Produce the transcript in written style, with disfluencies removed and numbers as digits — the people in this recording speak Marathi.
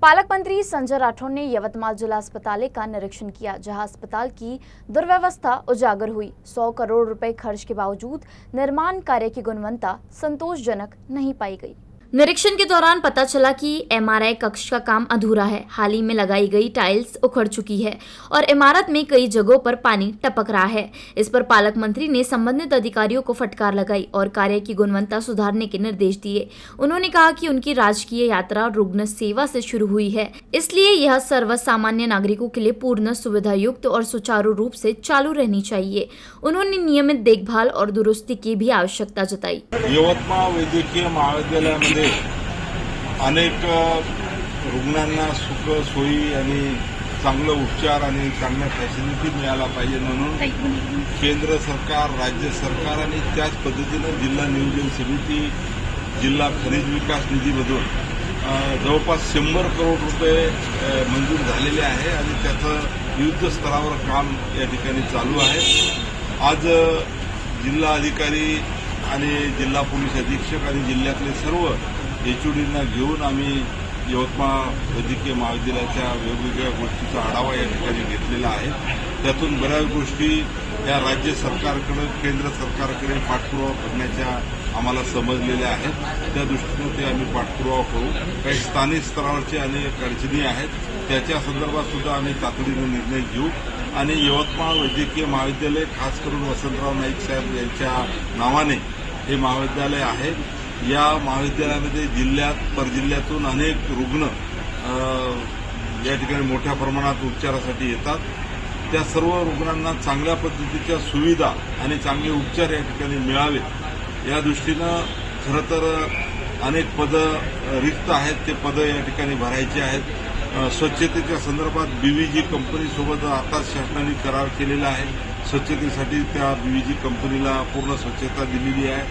पालक मंत्री संजय राठौड़ ने यवतमाल जिला अस्पताल का निरीक्षण किया, जहां अस्पताल की दुर्व्यवस्था उजागर हुई। 100 करोड़ रुपए खर्च के बावजूद निर्माण कार्य की गुणवत्ता संतोषजनक नहीं पाई गई। निरीक्षण के दौरान पता चला कि एमआरआई कक्ष का काम अधूरा है। हाल ही में लगाई गई टाइल्स उखड़ चुकी है और इमारत में कई जगहों पर पानी टपक रहा है। इस पर पालक मंत्री ने संबंधित अधिकारियों को फटकार लगाई और कार्य की गुणवत्ता सुधारने के निर्देश दिए। उन्होंने कहा कि उनकी राजकीय यात्रा रुग्ण सेवा से शुरू हुई है, इसलिए यह सर्वसामान्य नागरिकों के लिए पूर्ण सुविधा युक्त और सुचारू रूप से चालू रहनी चाहिए। उन्होंने नियमित देखभाल और दुरुस्ती की भी आवश्यकता जताई। यवतमाळ वैद्यकीय महाविद्यालयामध्ये अनेक रुग्णांना सुख सोयी आणि चांगले उपचार आणि चांगल्या फॅसिलिटी मिळायला पाहिजे म्हणून केंद्र सरकार, राज्य सरकार आणि त्याच पद्धतीने जिल्हा नियोजन समिती, जिल्हा खनिज विकास निधीमधून जवळपास 100 करोड रुपये मंजूर झालेले आहे आणि त्याचं विविध स्तरावर काम या ठिकाणी चालू आहे। आज जिल्हा अधिकारी आणि जिल्हा पोलीस अधीक्षक आणि जिल्ह्यातले सर्व एचओडींना घेऊन आम्ही यवतमाळ वैद्यकीय महाविद्यालयाच्या वेगवेगळ्या गोष्टीचा आढावा या ठिकाणी घेतलेला आहे। त्यातून बऱ्याच गोष्टी या राज्य सरकारकडे, केंद्र सरकारकडे पाठपुरावा करण्याच्या आम्हाला समजलेल्या आहेत। त्या दृष्टीने ते आम्ही पाठपुरावा करू। काही स्थानिक स्तरावरचे अनेक अडचणी आहेत, त्याच्या संदर्भात सुद्धा आम्ही तातडीने निर्णय घेऊ आणि यवतमाळ वैद्यकीय महाविद्यालय खास करून वसंतराव नाईक साहेब यांच्या नावाने हे महाविद्यालय आहे। या महाविद्यालयामध्ये जिल्ह्यात परजिल्ह्यातून अनेक रुग्ण या ठिकाणी मोठ्या प्रमाणात उपचारासाठी येतात। त्या सर्व रुग्णांना चांगल्या पद्धतीच्या सुविधा आणि चांगले उपचार या ठिकाणी मिळावेत या दृष्टीनं खरं तर अनेक पदं रिक्त आहेत, ते पदं या ठिकाणी भरायची आहेत। स्वच्छतेच्या संदर्भात बीव्हीजी कंपनीसोबत आता शासनाने करार केलेला आहे। स्वच्छतेसाठी त्या बीव्हीजी कंपनीला पूर्ण स्वच्छता दिलेली आहे।